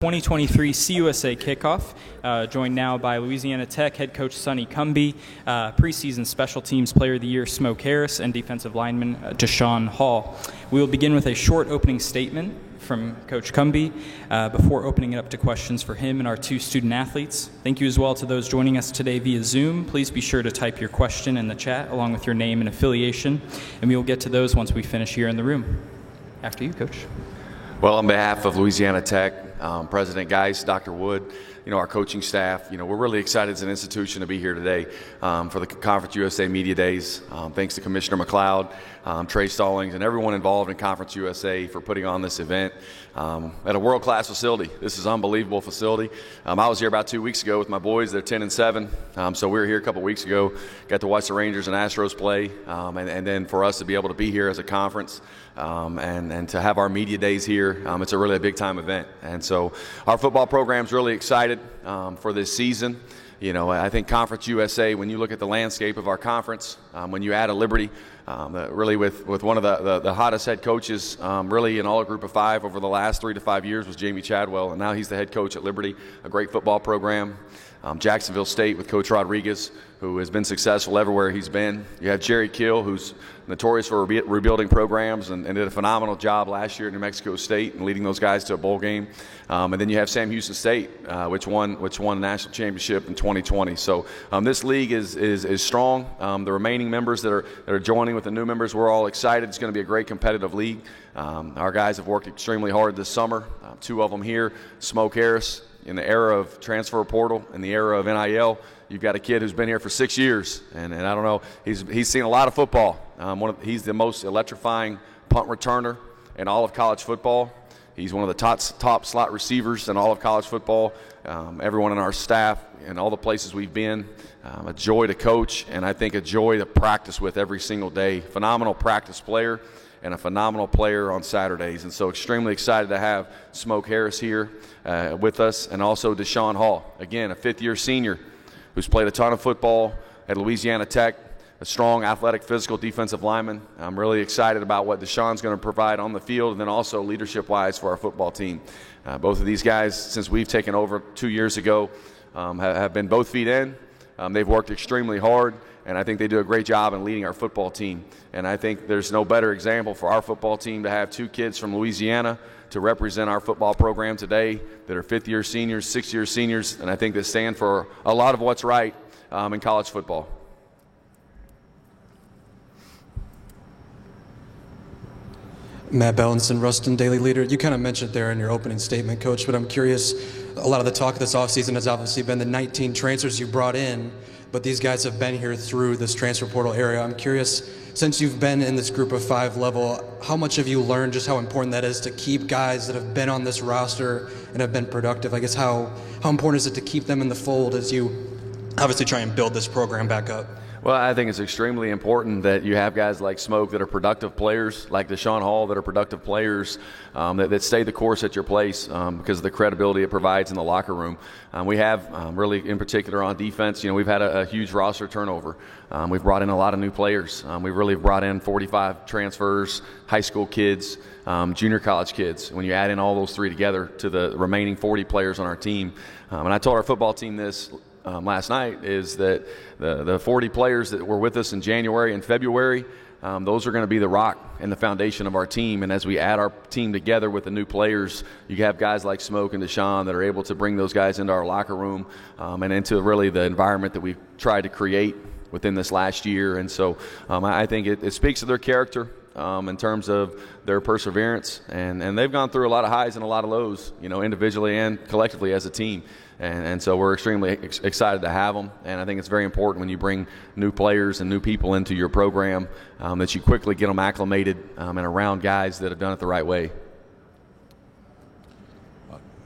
2023 CUSA kickoff, joined now by Louisiana Tech head coach Sonny Cumbie, preseason special teams player of the year Smoke Harris, and defensive lineman Deshaun Hall. We will begin with a short opening statement from Coach Cumbie before opening it up to questions for him and our two student athletes. Thank you as well to those joining us today via Zoom. Please be sure to type your question in the chat along with your name and affiliation, and we will get to those once we finish here in the room. After you, Coach. Well, on behalf of Louisiana Tech, President Geis, Dr. Wood, our coaching staff, we're really excited as an institution to be here today for the Conference USA Media Days. Thanks to Commissioner McLeod, Trey Stallings, and everyone involved in Conference USA for putting on this event at a world-class facility. This is an unbelievable facility. I was here about 2 weeks ago with my boys. They're 10-7, so we were here a couple weeks ago. Got to watch the Rangers and Astros play, and then for us to be able to be here as a conference and to have our media days here, it's a really big-time event. And so our football program's really excited for this season. I think Conference USA, when you look at the landscape of our conference, when you add a Liberty, really with one of the hottest head coaches really in all of Group of Five over the last 3 to 5 years was Jamie Chadwell, and now he's the head coach at Liberty, a great football program. Jacksonville State with Coach Rodriguez, who has been successful everywhere he's been. You have Jerry Kill, who's notorious for rebuilding programs and did a phenomenal job last year at New Mexico State and leading those guys to a bowl game. And then you have Sam Houston State, which won a national championship in 2020. So this league is strong. The remaining members that are joining with the new members, we're all excited. It's going to be a great competitive league. Our guys have worked extremely hard this summer. 2 of them here, Smoke Harris. In the era of transfer portal, in the era of NIL, you've got a kid who's been here for 6 years, and I don't know, he's seen a lot of football. He's the most electrifying punt returner in all of college football. He's one of the top slot receivers in all of college football. Everyone in our staff and all the places we've been, a joy to coach, and I think a joy to practice with every single day. Phenomenal practice player and a phenomenal player on Saturdays. And so extremely excited to have Smoke Harris here with us, and also Deshaun Hall, again, a fifth-year senior who's played a ton of football at Louisiana Tech, a strong, athletic, physical defensive lineman. I'm really excited about what Deshaun's going to provide on the field and then also leadership-wise for our football team. Both of these guys, since we've taken over 2 years ago, have been both feet in. They've worked extremely hard, and I think they do a great job in leading our football team. And I think there's no better example for our football team to have 2 kids from Louisiana to represent our football program today that are fifth-year seniors, sixth-year seniors, and I think they stand for a lot of what's right in college football. Matt Bellinson, Ruston Daily Leader. You kind of mentioned there in your opening statement, Coach, but I'm curious, a lot of the talk this offseason has obviously been the 19 transfers you brought in, but these guys have been here through this transfer portal area. I'm curious, since you've been in this Group of 5 level, how much have you learned just how important that is to keep guys that have been on this roster and have been productive? I guess how important is it to keep them in the fold as you obviously try and build this program back up? Well, I think it's extremely important that you have guys like Smoke that are productive players, like Deshaun Hall that are productive players that stay the course at your place because of the credibility it provides in the locker room. We have really, in particular on defense, we've had a huge roster turnover. We've brought in a lot of new players. We've really brought in 45 transfers, high school kids, junior college kids. When you add in all those 3 together to the remaining 40 players on our team, and I told our football team this last night, is that the 40 players that were with us in January and February, those are going to be the rock and the foundation of our team. And as we add our team together with the new players, you have guys like Smoke and Deshaun that are able to bring those guys into our locker room and into really the environment that we've tried to create within this last year. And so I think it speaks to their character in terms of their perseverance. And they've gone through a lot of highs and a lot of lows, individually and collectively as a team. And so we're extremely excited to have them. And I think it's very important when you bring new players and new people into your program that you quickly get them acclimated and around guys that have done it the right way.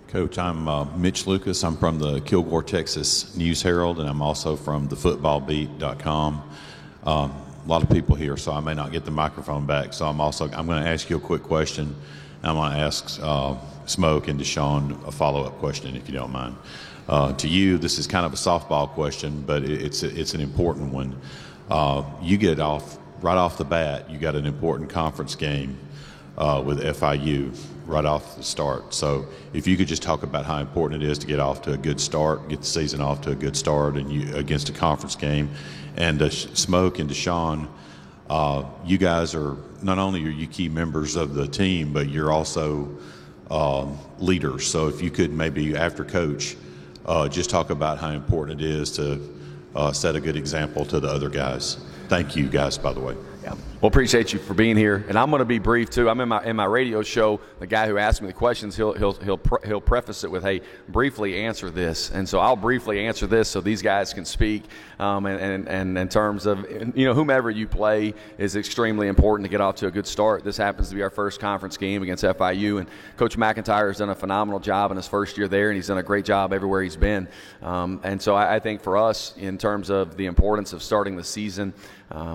Coach, I'm Mitch Lucas. I'm from the Kilgore, Texas News Herald, and I'm also from thefootballbeat.com. A lot of people here, so I may not get the microphone back. So I'm going to ask you a quick question. I'm going to ask Smoke and Deshaun a follow-up question, if you don't mind. To you, this is kind of a softball question, but it's an important one. You get right off the bat, you got an important conference game with FIU right off the start. So if you could just talk about how important it is to get off to a good start, get the season off to a good start, and against a conference game. And Smoke and Deshaun, you guys are not only are you key members of the team, but you're also leaders. So if you could maybe after coach, just talk about how important it is to set a good example to the other guys. Thank you guys, by the way. Yeah. Well, appreciate you for being here, and I'm going to be brief too. I'm in my radio show. The guy who asked me the questions, he'll preface it with, "Hey, briefly answer this," and so I'll briefly answer this so these guys can speak. And in terms of whomever you play is extremely important to get off to a good start. This happens to be our first conference game against FIU, and Coach McIntyre has done a phenomenal job in his first year there, and he's done a great job everywhere he's been. And so I think for us, in terms of the importance of starting the season,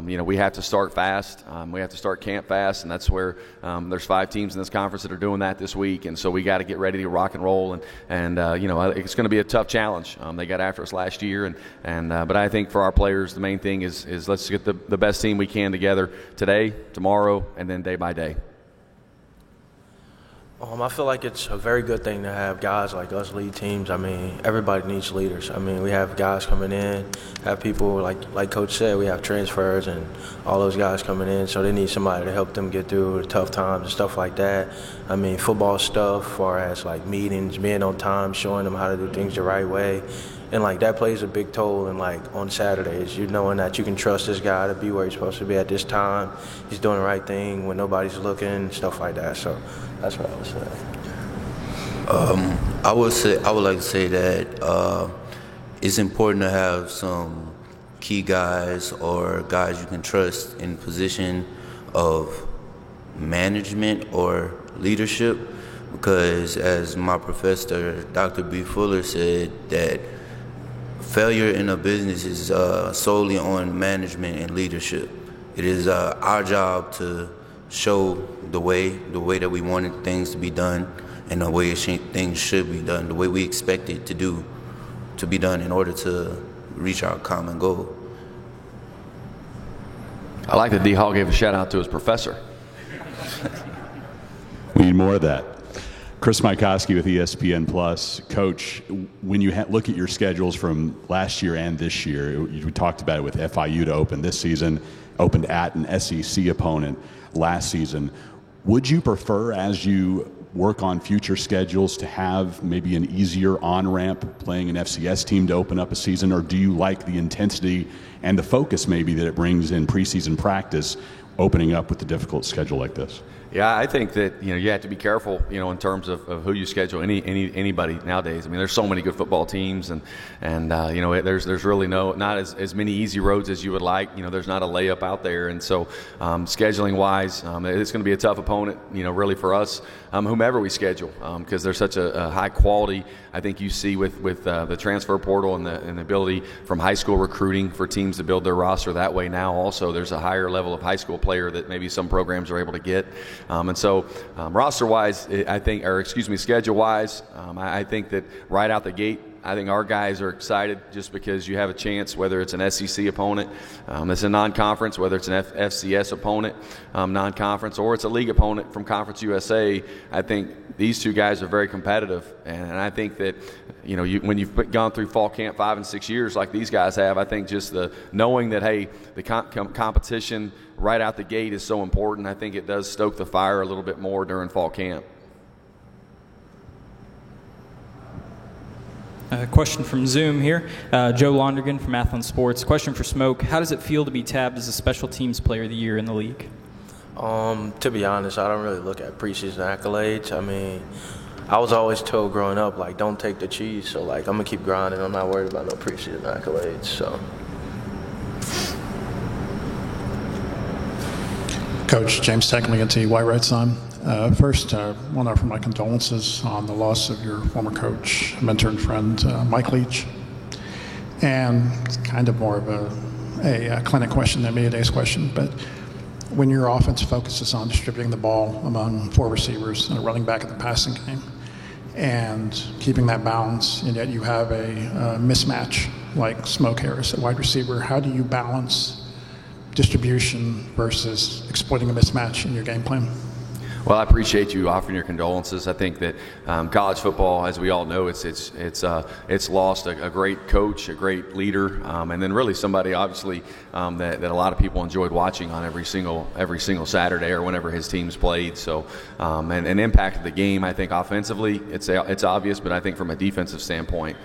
we have to start fast. We have to start camp fast, and that's where there's 5 teams in this conference that are doing that this week. And so we got to get ready to rock and roll. And it's going to be a tough challenge. They got after us last year, but I think for our players, the main thing is let's get the best team we can together today, tomorrow, and then day by day. I feel like it's a very good thing to have guys like us lead teams. I mean, everybody needs leaders. I mean, we have guys coming in, have people like Coach said, we have transfers and all those guys coming in, so they need somebody to help them get through the tough times and stuff like that. I mean, football stuff, as far as like meetings, being on time, showing them how to do things the right way. And that plays a big toll in on Saturdays. You knowing that you can trust this guy to be where he's supposed to be at this time. He's doing the right thing when nobody's looking, stuff like that. So that's what I would say. I would like to say that it's important to have some key guys or guys you can trust in position of management or leadership, because as my professor, Dr. B. Fuller, said, that failure in a business is solely on management and leadership. It is our job to show the way that we wanted things to be done and the way things should be done, the way we expect it to be done in order to reach our common goal. I like that D. Hall gave a shout out to his professor. We need more of that. Chris Mykowski with ESPN Plus. Coach, when you look at your schedules from last year and this year, we talked about it with FIU to open this season, opened at an SEC opponent last season. Would you prefer, as you work on future schedules, to have maybe an easier on-ramp playing an FCS team to open up a season, or do you like the intensity and the focus maybe that it brings in preseason practice, opening up with a difficult schedule like this? Yeah, I think that you have to be careful, in terms of who you schedule. Anybody nowadays. I mean, there's so many good football teams, and there's really not as many easy roads as you would like. There's not a layup out there, and so scheduling wise, it's going to be a tough opponent. Really for us, whomever we schedule, because there's such a high quality. I think you see with the transfer portal and the ability from high school recruiting for teams to build their roster that way. Now also there's a higher level of high school player that maybe some programs are able to get. And so roster-wise, schedule-wise, I think that right out the gate, I think our guys are excited just because you have a chance, whether it's an SEC opponent, it's a non-conference, whether it's an FCS opponent, non-conference, or it's a league opponent from Conference USA. I think these two guys are very competitive, and I think that when you've gone through fall camp 5 and 6 years like these guys have, I think just the knowing that, hey, the competition right out the gate is so important. I think it does stoke the fire a little bit more during fall camp. Question from Zoom here. Joe Londergan from Athlon Sports. Question for Smoke. How does it feel to be tabbed as a special teams player of the year in the league? To be honest, I don't really look at preseason accolades. I mean, I was always told growing up, don't take the cheese. So, I'm going to keep grinding. I'm not worried about no preseason accolades. So. Coach James Techley at White Red Sun. First, I want to offer my condolences on the loss of your former coach, mentor, and friend, Mike Leach. And it's kind of more of a clinic question than a days question, but when your offense focuses on distributing the ball among 4 receivers and a running back in the passing game, and keeping that balance, and yet you have a mismatch like Smoke Harris at wide receiver, how do you balance distribution versus exploiting a mismatch in your game plan? Well, I appreciate you offering your condolences. I think that college football, as we all know, it's lost a great coach, a great leader, and then really somebody obviously that a lot of people enjoyed watching on every single Saturday or whenever his teams played. So and impacted the game. I think offensively, it's obvious, but I think from a defensive standpoint,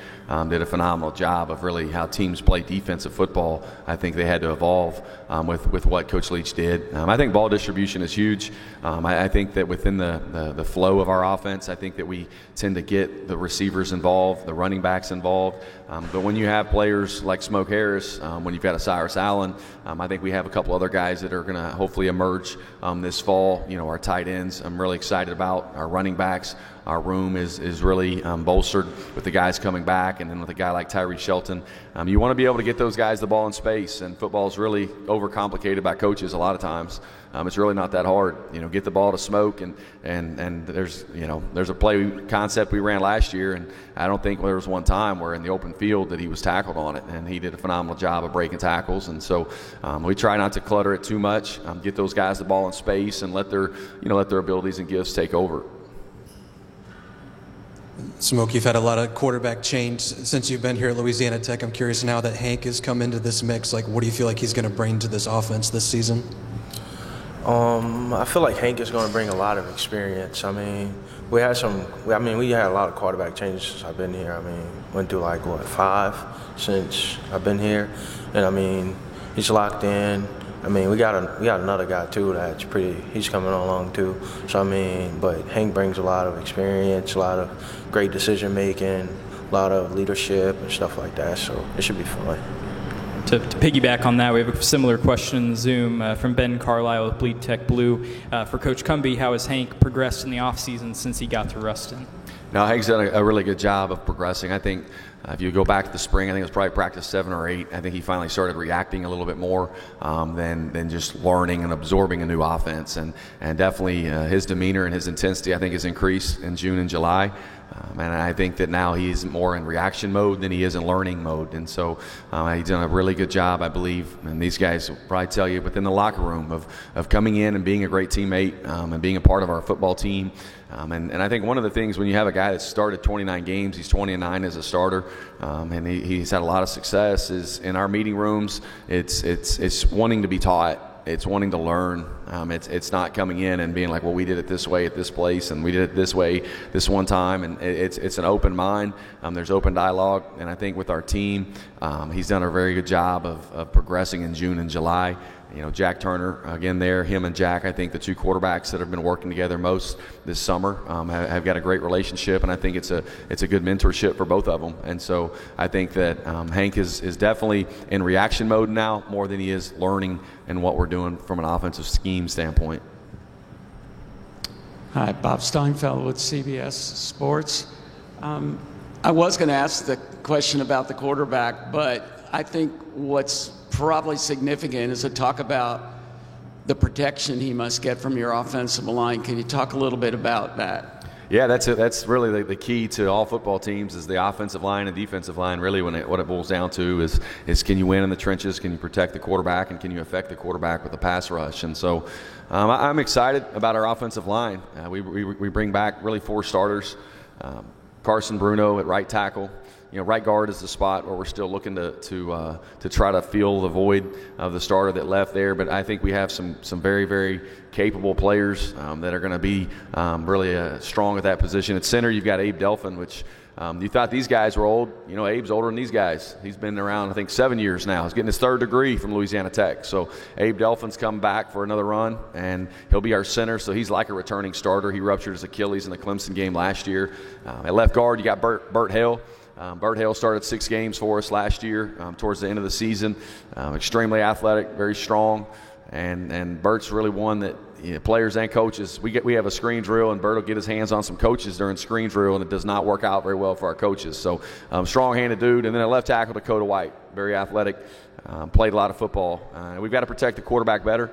did a phenomenal job of really how teams play defensive football. I think they had to evolve with what Coach Leach did. I think ball distribution is huge. I think that within the flow of our offense, I think that we tend to get the receivers involved, the running backs involved. But when you have players like Smoke Harris, when you've got a Cyrus Allen, I think we have a couple other guys that are going to hopefully emerge this fall. Our tight ends, I'm really excited about. Our running backs, our room is really bolstered with the guys coming back, and then with a guy like Tyree Shelton. You want to be able to get those guys the ball in space, and football is really overcomplicated by coaches a lot of times. It's really not that hard. Get the ball to Smoke, and there's a play concept we ran last year, and I don't think there was one time where in the open field that he was tackled on it, and he did a phenomenal job of breaking tackles. And so we try not to clutter it too much. Get those guys the ball in space and let their abilities and gifts take over. Smoke, you've had a lot of quarterback change since you've been here at Louisiana Tech. I'm curious now that Hank has come into this mix, what do you feel like he's going to bring to this offense this season? I feel like Hank is going to bring a lot of experience. We had a lot of quarterback changes since I've been here. Went through 5 since I've been here, and he's locked in. We got another guy too he's coming along too. So but Hank brings a lot of experience, a lot of great decision making, a lot of leadership and stuff like that. So it should be fun. To piggyback on that, we have a similar question in Zoom from Ben Carlisle with Bleed Tech Blue. For Coach Cumbie, how has Hank progressed in the offseason since he got to Ruston? No, Hank's done a really good job of progressing. I think if you go back to the spring, I think it was probably practice 7 or 8. I think he finally started reacting a little bit more than just learning and absorbing a new offense. And definitely his demeanor and his intensity, I think, has increased in June and July. And I think that now he's more in reaction mode than he is in learning mode. And so he's done a really good job, I believe. And these guys will probably tell you within the locker room of coming in and being a great teammate and being a part of our football team. And I think one of the things when you have a guy that started 29 games, he's 29 as a starter, and he's had a lot of success, is in our meeting rooms, it's wanting to be taught. It's wanting to learn. It's not coming in and being like, well, we did it this way at this place, and we did it this way this one time. And it's an open mind. There's open dialogue. And I think with our team, he's done a very good job of progressing in June and July. Jack Turner, again there, him and Jack, I think the two quarterbacks that have been working together most this summer have got a great relationship, and I think it's a good mentorship for both of them. And so I think that Hank is definitely in reaction mode now more than he is learning and what we're doing from an offensive scheme standpoint. Hi, Bob Steinfeld with CBS Sports. I was going to ask the question about the quarterback, but I think what's probably significant is to talk about the protection he must get from your offensive line. Can you talk a little bit about that? Yeah, that's really the key to all football teams is the offensive line and defensive line. Really, what it boils down to is can you win in the trenches, can you protect the quarterback, and can you affect the quarterback with a pass rush? And so I'm excited about our offensive line. We bring back really 4 starters. Carson Bruno at right tackle. Right guard is the spot where we're still looking to try to fill the void of the starter that left there. But I think we have some very, very capable players that are going to be really strong at that position. At center, you've got Abe Delphin, which you thought these guys were old. Abe's older than these guys. He's been around, I think, 7 years now. He's getting his 3rd degree from Louisiana Tech. So Abe Delphin's come back for another run, and he'll be our center. So he's like a returning starter. He ruptured his Achilles in the Clemson game last year. At left guard, you got Bert Hale. Bert Hale started 6 games for us last year towards the end of the season. Extremely athletic, very strong, and Bert's really one that players and coaches, we have a screen drill, and Bert will get his hands on some coaches during screen drill, and it does not work out very well for our coaches. So strong-handed dude. And then at left tackle, Dakota White, very athletic, played a lot of football. We've got to protect the quarterback better.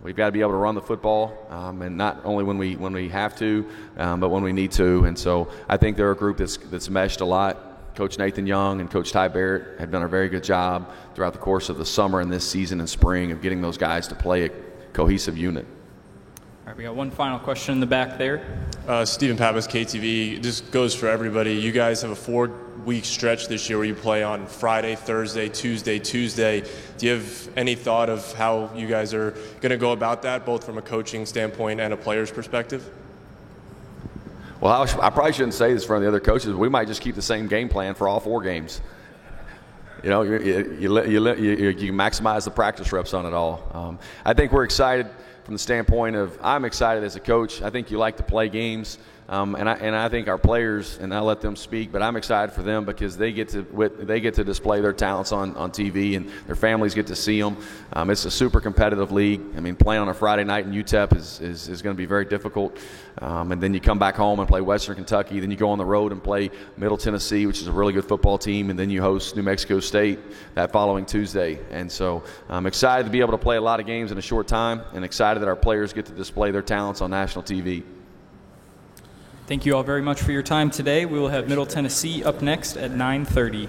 We've got to be able to run the football, and not only when we have to, but when we need to. And so I think they're a group that's meshed a lot. Coach Nathan Young and Coach Ty Barrett have done a very good job throughout the course of the summer and this season and spring of getting those guys to play a cohesive unit. All right, we got one final question in the back there. Stephen Pappas, KTV. This goes for everybody. You guys have a 4-week stretch this year where you play on Friday, Thursday, Tuesday. Do you have any thought of how you guys are going to go about that, both from a coaching standpoint and a player's perspective? Well, I probably shouldn't say this in front of the other coaches. We might just keep the same game plan for all 4 games. You know, you maximize the practice reps on it all. I think we're excited from the standpoint of I'm excited as a coach. I think you like to play games, and I think our players, and I'll let them speak, but I'm excited for them because they get to display their talents on TV, and their families get to see them. It's a super competitive league. I mean, playing on a Friday night in UTEP is going to be very difficult. And then you come back home and play Western Kentucky. Then you go on the road and play Middle Tennessee, which is a really good football team. And then you host New Mexico State that following Tuesday. And so I'm excited to be able to play a lot of games in a short time, and excited that our players get to display their talents on national TV. Thank you all very much for your time today. We will have Middle Tennessee up next at 9:30.